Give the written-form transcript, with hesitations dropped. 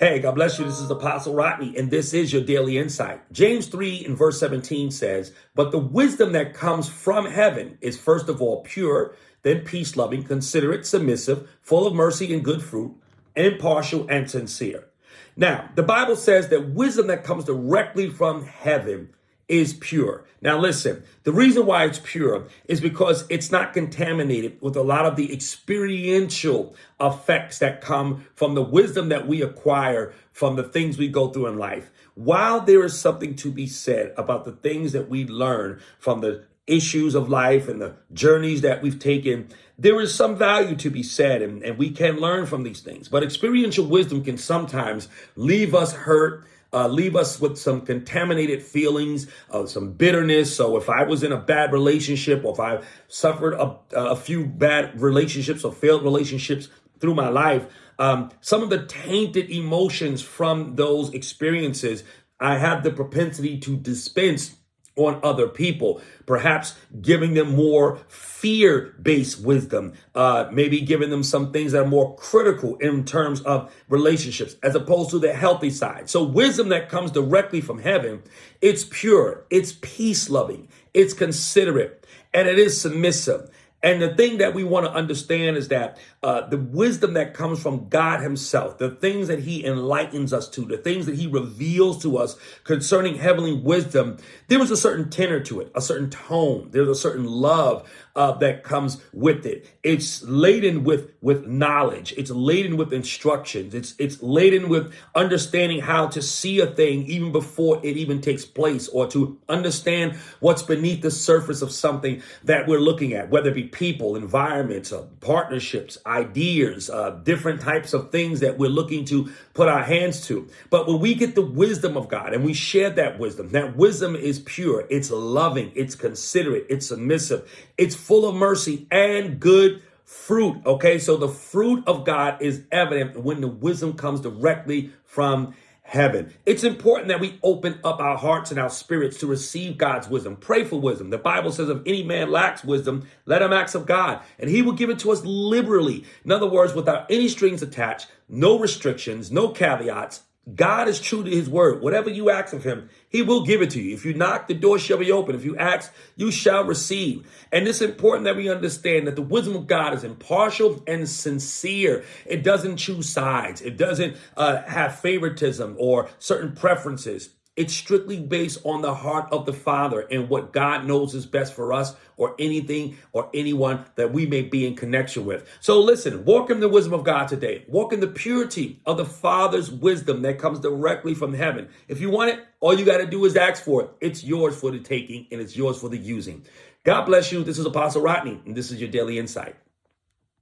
Hey, God bless you. This is Apostle Rodney, and this is your daily insight. James 3 and verse 17 says, "But the wisdom that comes from heaven is first of all pure, then peace loving, considerate, submissive, full of mercy and good fruit, impartial and sincere." Now, the Bible says that wisdom that comes directly from heaven is pure. Now, listen, the reason why it's pure is because it's not contaminated with a lot of the experiential effects that come from the wisdom that we acquire from the things we go through in life. While there is something to be said about the things that we learn from the issues of life and the journeys that we've taken, there is some value to be said, and we can learn from these things. But experiential wisdom can sometimes leave us hurt, leave us with some contaminated feelings, some bitterness. So if I was in a bad relationship, or if I suffered a few bad relationships or failed relationships through my life, some of the tainted emotions from those experiences, I have the propensity to dispense on other people, perhaps giving them more fear-based wisdom, maybe giving them some things that are more critical in terms of relationships, as opposed to the healthy side. So wisdom that comes directly from heaven, it's pure, it's peace-loving, it's considerate, and it is submissive. And the thing that we want to understand is that the wisdom that comes from God himself, the things that he enlightens us to, the things that he reveals to us concerning heavenly wisdom, there is a certain tenor to it, a certain tone. There's a certain love that comes with it. It's laden with knowledge. It's laden with instructions. It's laden with understanding how to see a thing even before it even takes place, or to understand what's beneath the surface of something that we're looking at, whether it be people, environments, partnerships, ideas, different types of things that we're looking to put our hands to. But when we get the wisdom of God and we share that wisdom is pure, it's loving, it's considerate, it's submissive, it's full of mercy and good fruit. Okay, so the fruit of God is evident when the wisdom comes directly from heaven. It's important that we open up our hearts and our spirits to receive God's wisdom. Pray for wisdom. The Bible says, if any man lacks wisdom, let him ask of God, and he will give it to us liberally. In other words, without any strings attached, no restrictions, no caveats. God is true to his word. Whatever you ask of him, he will give it to you. If you knock, the door shall be open. If you ask, you shall receive. And it's important that we understand that the wisdom of God is impartial and sincere. It doesn't choose sides. It doesn't have favoritism or certain preferences. It's strictly based on the heart of the Father and what God knows is best for us, or anything or anyone that we may be in connection with. So listen, walk in the wisdom of God today. Walk in the purity of the Father's wisdom that comes directly from heaven. If you want it, all you got to do is ask for it. It's yours for the taking, and it's yours for the using. God bless you. This is Apostle Rodney, and this is your Daily Insight.